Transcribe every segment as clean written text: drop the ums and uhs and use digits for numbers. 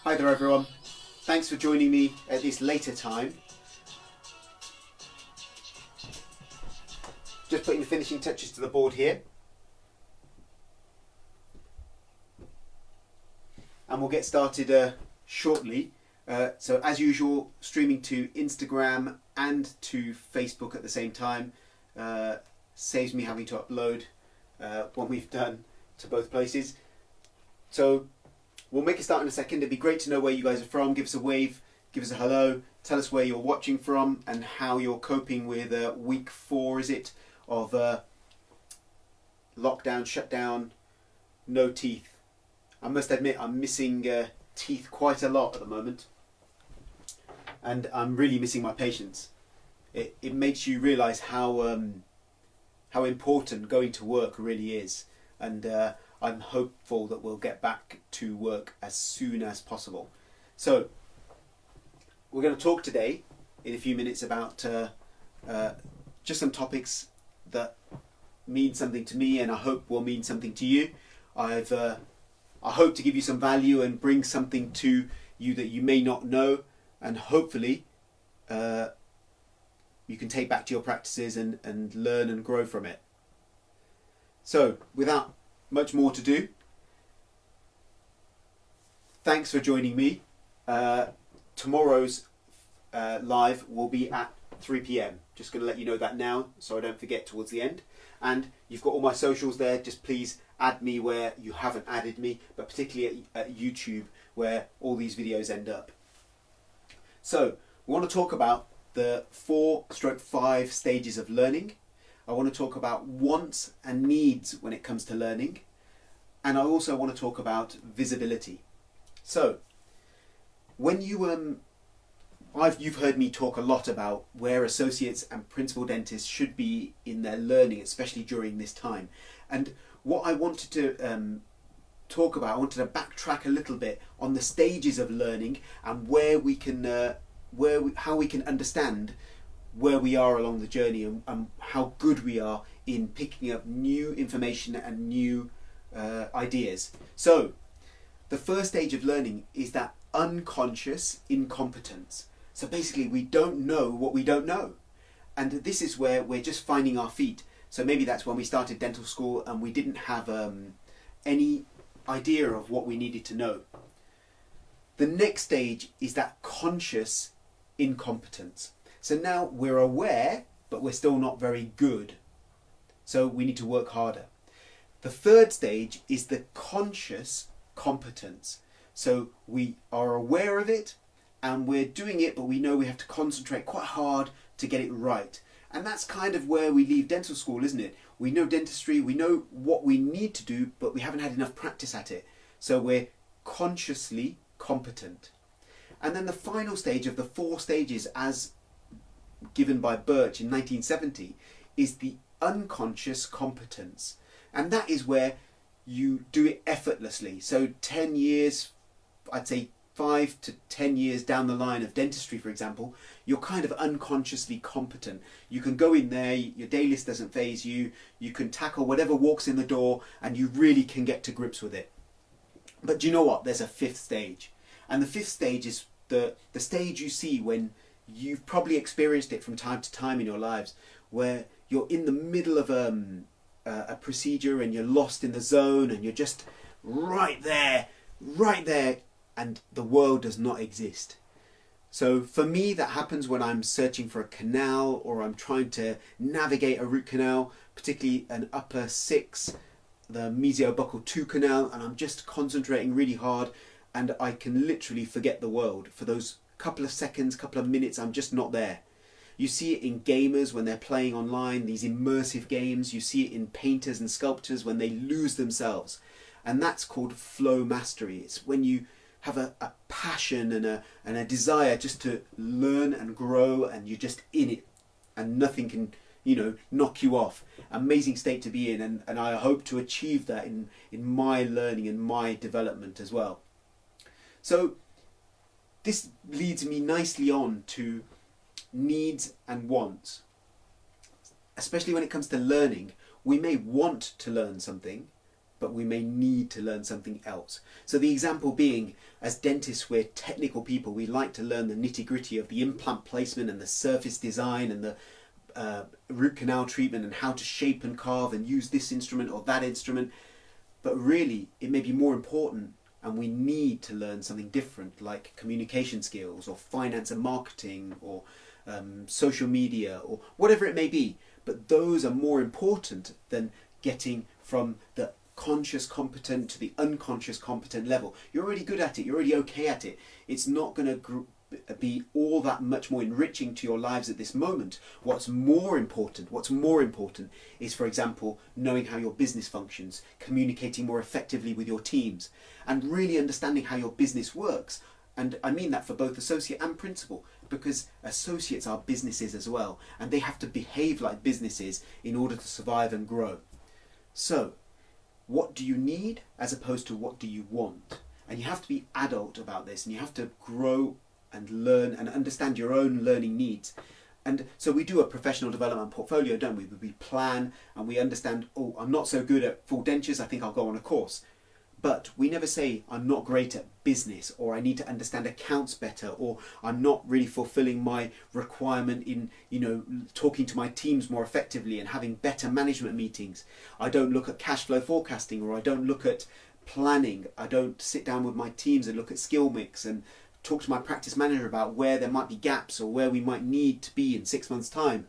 Hi there everyone, thanks for joining me at this later time. Just putting the finishing touches to the board here. And we'll get started shortly. So as usual, streaming to Instagram and to Facebook at the same time. Saves me having to upload what we've done to both places. So we'll make a start in a second. It'd be great to know where you guys are from. Give us a wave, give us a hello, tell us where you're watching from and how you're coping with week 4, is it, of lockdown, shutdown, no teeth. I must admit I'm missing teeth quite a lot at the moment, and I'm really missing my patients. It makes you realise how important going to work really is, and I'm hopeful that we'll get back to work as soon as possible. So we're going to talk today in a few minutes about just some topics that mean something to me and I hope will mean something to you. I hope to give you some value and bring something to you that you may not know, and hopefully you can take back to your practices and learn and grow from it. So without much more to do, thanks for joining me. Tomorrow's live will be at 3 p.m. Just going to let you know that now so I don't forget towards the end. And you've got all my socials there. Just please add me where you haven't added me, but particularly at YouTube where all these videos end up. So we want to talk about the 4/5 stages of learning. I want to talk about wants and needs when it comes to learning. And I also want to talk about visibility. So when you've heard me talk a lot about where associates and principal dentists should be in their learning, especially during this time. And what I wanted to talk about, I wanted to backtrack a little bit on the stages of learning and where we can, how we can understand where we are along the journey and how good we are in picking up new information and new ideas. So the first stage of learning is that unconscious incompetence. So basically we don't know what we don't know, and this is where we're just finding our feet. So maybe that's when we started dental school and we didn't have any idea of what we needed to know. The next stage is that conscious incompetence. So now we're aware, but we're still not very good. So we need to work harder. The third stage is the conscious competence. So we are aware of it and we're doing it, but we know we have to concentrate quite hard to get it right. And that's kind of where we leave dental school, isn't it? We know dentistry, we know what we need to do, but we haven't had enough practice at it. So we're consciously competent. And then the final stage of the 4 stages, as given by Birch in 1970, is the unconscious competence. And that is where you do it effortlessly. So 10 years, I'd say 5 to 10 years down the line of dentistry, for example, you're kind of unconsciously competent. You can go in there, your day list doesn't faze you, you can tackle whatever walks in the door, and you really can get to grips with it. But do you know what? There's a 5th stage. And the 5th stage is the stage you see when you've probably experienced it from time to time in your lives, where you're in the middle of a procedure and you're lost in the zone and you're just right there, and the world does not exist. So for me, that happens when I'm searching for a canal or I'm trying to navigate a root canal, particularly an upper 6, the mesiobuccal 2 canal, and I'm just concentrating really hard and I can literally forget the world. For those couple of seconds, couple of minutes, I'm just not there. You see it in gamers when they're playing online, these immersive games. You see it in painters and sculptors when they lose themselves. And that's called flow mastery. It's when you have a passion and a desire just to learn and grow, and you're just in it and nothing can, knock you off. Amazing state to be in, and I hope to achieve that in my learning and my development as well. So this leads me nicely on to needs and wants. Especially when it comes to learning, we may want to learn something, but we may need to learn something else. So the example being, as dentists, we're technical people. We like to learn the nitty-gritty of the implant placement and the surface design and the root canal treatment and how to shape and carve and use this instrument or that instrument. But really, it may be more important, and we need to learn something different, like communication skills or finance and marketing or social media or whatever it may be. But those are more important than getting from the conscious competent to the unconscious competent level. You're already good at it, you're already okay at it. It's not going to be all that much more enriching to your lives at this moment. What's more important is, for example, knowing how your business functions, communicating more effectively with your teams, and really understanding how your business works. And I mean that for both associate and principal, because associates are businesses as well, and they have to behave like businesses in order to survive and grow. So, what do you need as opposed to what do you want? And you have to be adult about this, and you have to grow and learn and understand your own learning needs. And so we do a professional development portfolio, don't we? We plan and we understand, oh, I'm not so good at full dentures, I think I'll go on a course. But we never say I'm not great at business, or I need to understand accounts better, or I'm not really fulfilling my requirement in, talking to my teams more effectively and having better management meetings. I don't look at cash flow forecasting, or I don't look at planning. I don't sit down with my teams and look at skill mix and talk to my practice manager about where there might be gaps or where we might need to be in 6 months' time.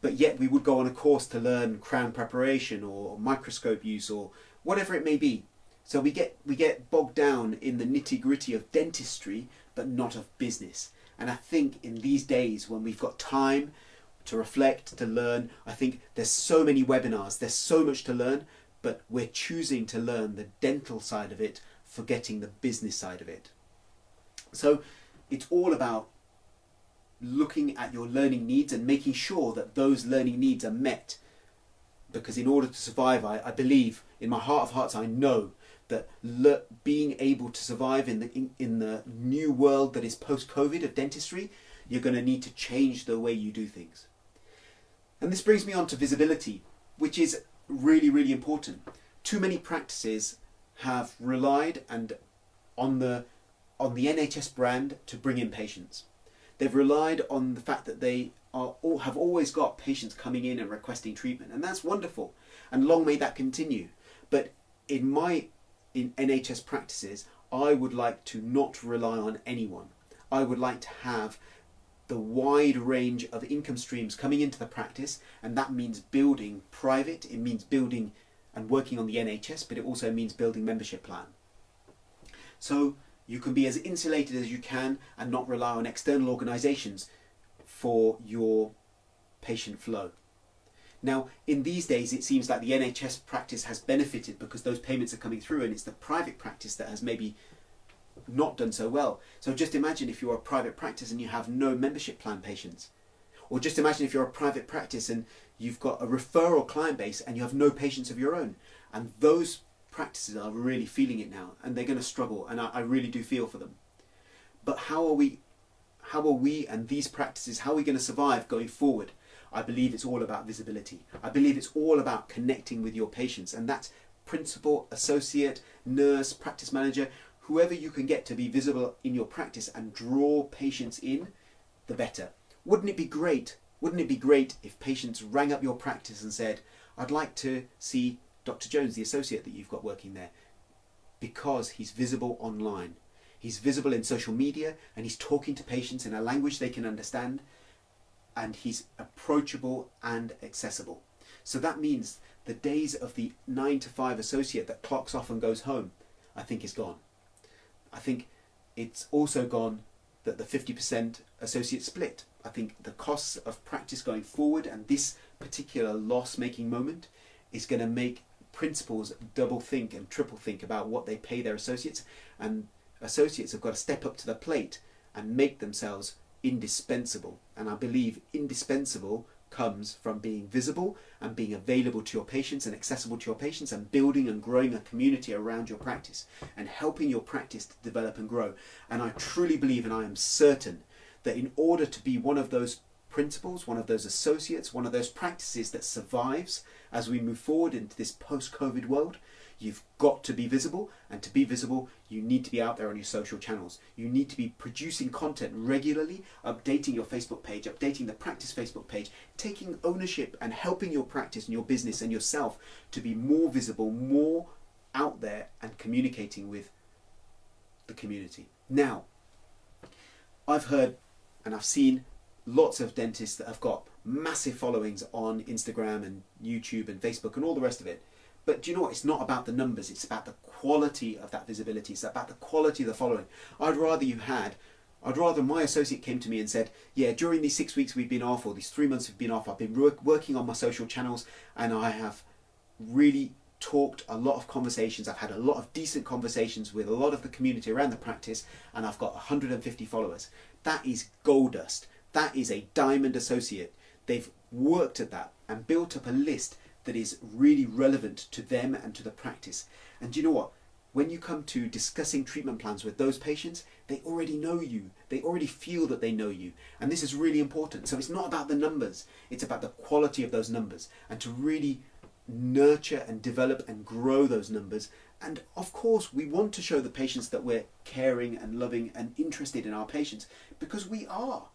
But yet we would go on a course to learn crown preparation or microscope use or whatever it may be. So we get bogged down in the nitty-gritty of dentistry, but not of business. And I think in these days when we've got time to reflect, to learn, I think there's so many webinars, there's so much to learn, but we're choosing to learn the dental side of it, forgetting the business side of it. So it's all about looking at your learning needs and making sure that those learning needs are met. Because in order to survive, I believe, in my heart of hearts, I know that being able to survive in the new world that is post-COVID of dentistry, you're going to need to change the way you do things. And this brings me on to visibility, which is really, really important. Too many practices have relied on the NHS brand to bring in patients. They've relied on the fact that they have always got patients coming in and requesting treatment, and that's wonderful, and long may that continue. But in NHS practices, I would like to not rely on anyone. I would like to have the wide range of income streams coming into the practice, and that means building private, it means building and working on the NHS, but it also means building membership plan. So you can be as insulated as you can and not rely on external organisations for your patient flow. Now, in these days, it seems like the NHS practice has benefited because those payments are coming through, and it's the private practice that has maybe not done so well. So just imagine if you're a private practice and you have no membership plan patients. Or just imagine if you're a private practice and you've got a referral client base and you have no patients of your own. And those practices are really feeling it now, and they're going to struggle, and I really do feel for them. But how are we and these practices, how are we going to survive going forward? I believe it's all about visibility. I believe it's all about connecting with your patients, and that's principal, associate, nurse, practice manager, whoever you can get to be visible in your practice and draw patients in, the better. Wouldn't it be great? Wouldn't it be great if patients rang up your practice and said, I'd like to see Dr. Jones, the associate that you've got working there, because he's visible online. He's visible in social media, and he's talking to patients in a language they can understand, and he's approachable and accessible. So that means the days of the 9 to 5 associate that clocks off and goes home, I think is gone. I think it's also gone that the 50% associate split. I think the costs of practice going forward and this particular loss-making moment is going to make principals double think and triple think about what they pay their associates, and associates have got to step up to the plate and make themselves indispensable. And I believe indispensable comes from being visible and being available to your patients and accessible to your patients, and building and growing a community around your practice and helping your practice to develop and grow. And I truly believe, and I am certain, that in order to be one of those principals, one of those associates, one of those practices that survives as we move forward into this post-COVID world, you've got to be visible, and to be visible, you need to be out there on your social channels. You need to be producing content regularly, updating your Facebook page, updating the practice Facebook page, taking ownership and helping your practice and your business and yourself to be more visible, more out there, and communicating with the community. Now, I've heard and I've seen lots of dentists that have got massive followings on Instagram and YouTube and Facebook and all the rest of it. But do you know what? It's not about the numbers. It's about the quality of that visibility. It's about the quality of the following. I'd rather my associate came to me and said, yeah, during these 6 weeks we've been off, or these 3 months we've been off, I've been working on my social channels, and I have really talked a lot of conversations. I've had a lot of decent conversations with a lot of the community around the practice, and I've got 150 followers. That is gold dust. That is a diamond associate. They've worked at that and built up a list that is really relevant to them and to the practice. And do you know what? When you come to discussing treatment plans with those patients, they already know you. They already feel that they know you. And this is really important. So it's not about the numbers. It's about the quality of those numbers, and to really nurture and develop and grow those numbers. And of course, we want to show the patients that we're caring and loving and interested in our patients, because we are.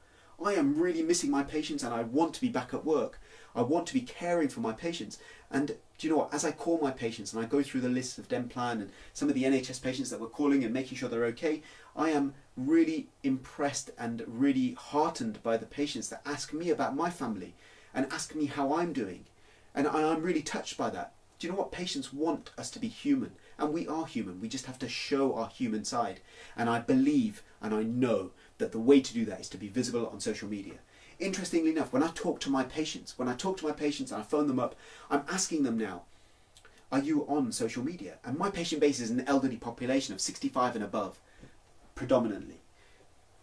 I am really missing my patients, and I want to be back at work. I want to be caring for my patients. And do you know what? As I call my patients and I go through the lists of Denplan and some of the NHS patients that we're calling and making sure they're okay, I am really impressed and really heartened by the patients that ask me about my family and ask me how I'm doing. And I'm really touched by that. Do you know what? Patients want us to be human, and we are human. We just have to show our human side. And I believe and I know that the way to do that is to be visible on social media. Interestingly enough, when I talk to my patients and I phone them up, I'm asking them now, are you on social media? And my patient base is an elderly population of 65 and above, predominantly.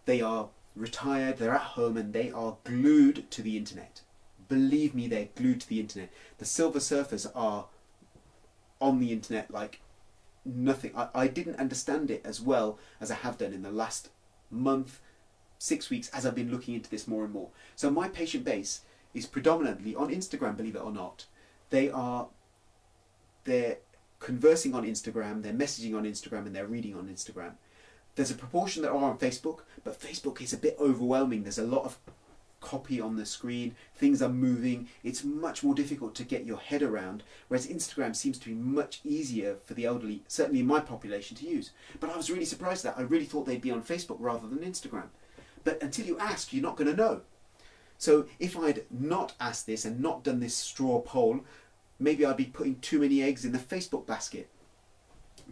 They are retired, they're at home, and they are glued to the internet. Believe me, they're glued to the internet. The silver surfers are on the internet like nothing. I didn't understand it as well as I have done in the last month, 6 weeks, as I've been looking into this more and more. So my patient base is predominantly on Instagram, believe it or not. They're conversing on Instagram, they're messaging on Instagram, and they're reading on Instagram. There's a proportion that are on Facebook, but Facebook is a bit overwhelming. There's a lot of copy on the screen, things are moving, it's much more difficult to get your head around, whereas Instagram seems to be much easier for the elderly, certainly in my population, to use. But I was really surprised at that. I really thought they'd be on Facebook rather than Instagram. But until you ask, you're not going to know. So if I'd not asked this and not done this straw poll, maybe I'd be putting too many eggs in the Facebook basket.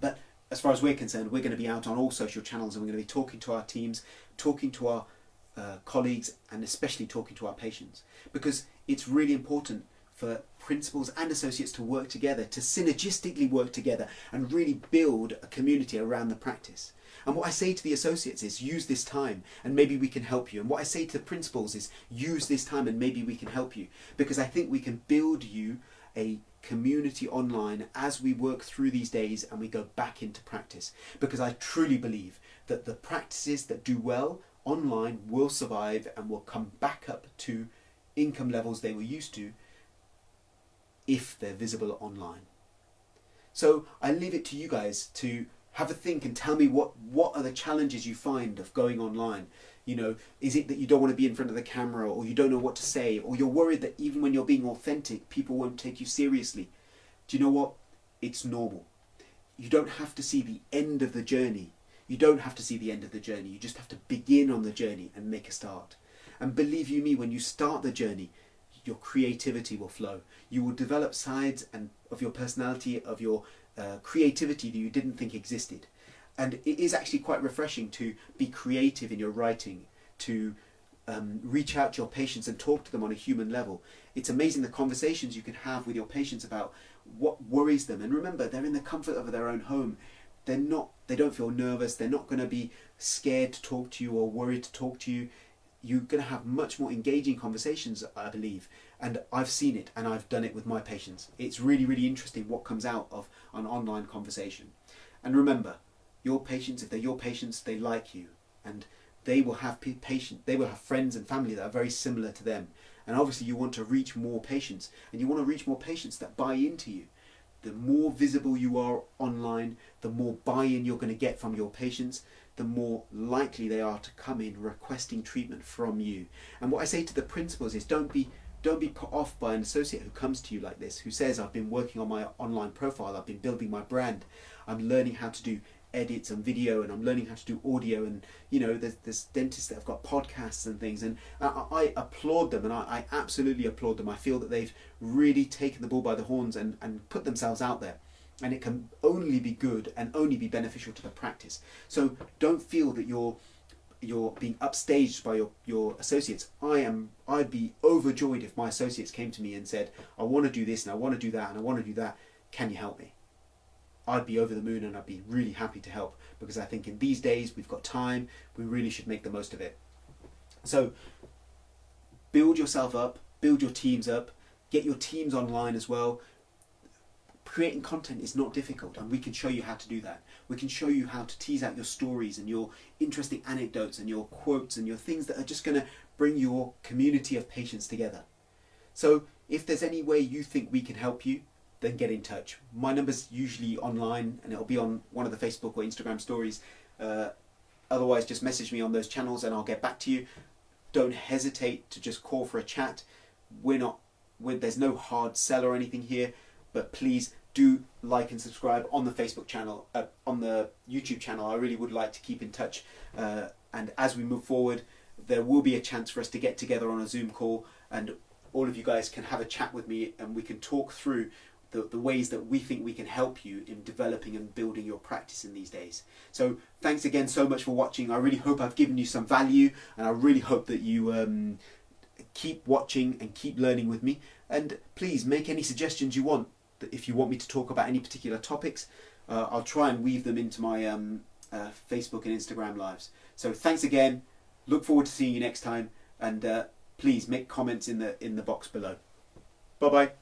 But as far as we're concerned, we're going to be out on all social channels, and we're going to be talking to our teams, talking to our colleagues, and especially talking to our patients, because it's really important for principals and associates to work together, to synergistically work together and really build a community around the practice. And what I say to the associates is, use this time and maybe we can help you. And what I say to the principals is, use this time and maybe we can help you, because I think we can build you a community online as we work through these days and we go back into practice. Because I truly believe that the practices that do well online will survive and will come back up to income levels they were used to if they're visible online. So I leave it to you guys to have a think and tell me what are the challenges you find of going online. You know, is it that you don't want to be in front of the camera, or you don't know what to say, or you're worried that even when you're being authentic, people won't take you seriously? Do you know what? It's normal. You don't have to see the end of the journey. You don't have to see the end of the journey. You just have to begin on the journey and make a start. And believe you me, when you start the journey, your creativity will flow. You will develop sides of your personality, of your creativity that you didn't think existed. And it is actually quite refreshing to be creative in your writing, to reach out to your patients and talk to them on a human level. It's amazing the conversations you can have with your patients about what worries them. And remember, they're in the comfort of their own home. They don't feel nervous. They're not going to be scared to talk to you or worried to talk to you. you're going to have much more engaging conversations, I believe. And I've seen it, and I've done it with my patients. It's really, really interesting what comes out of an online conversation. And remember, your patients, if they're your patients, they like you, and they will have friends and family that are very similar to them. And obviously you want to reach more patients, and you want to reach more patients that buy into you. The more visible you are online, the more buy-in you're going to get from your patients, the more likely they are to come in requesting treatment from you. And what I say to the principals is don't be put off by an associate who comes to you like this, who says, I've been working on my online profile, I've been building my brand, I'm learning how to do edits and video, and I'm learning how to do audio, and there's dentists that have got podcasts and things, and I applaud them, and I absolutely applaud them. I feel that they've really taken the bull by the horns and put themselves out there, and it can only be good and only be beneficial to the practice. So don't feel that you're being upstaged by your associates. I'd be overjoyed if my associates came to me and said, I want to do this and I want to do that and I want to do that, can you help me? I'd be over the moon, and I'd be really happy to help, because I think in these days we've got time, we really should make the most of it. So build yourself up, build your teams up, get your teams online as well. Creating content is not difficult, and we can show you how to do that. We can show you how to tease out your stories and your interesting anecdotes and your quotes and your things that are just going to bring your community of patients together. So if there's any way you think we can help you, then get in touch. My number's usually online, and it'll be on one of the Facebook or Instagram stories. Otherwise, just message me on those channels and I'll get back to you. Don't hesitate to just call for a chat. There's no hard sell or anything here, but please do like and subscribe on the Facebook channel, on the YouTube channel. I really would like to keep in touch. And as we move forward, there will be a chance for us to get together on a Zoom call, and all of you guys can have a chat with me, and we can talk through the ways that we think we can help you in developing and building your practice in these days. So thanks again so much for watching. I really hope I've given you some value, and I really hope that you keep watching and keep learning with me. And please make any suggestions you want. If you want me to talk about any particular topics, I'll try and weave them into my Facebook and Instagram lives. So thanks again. Look forward to seeing you next time, and please make comments in the box below. Bye bye.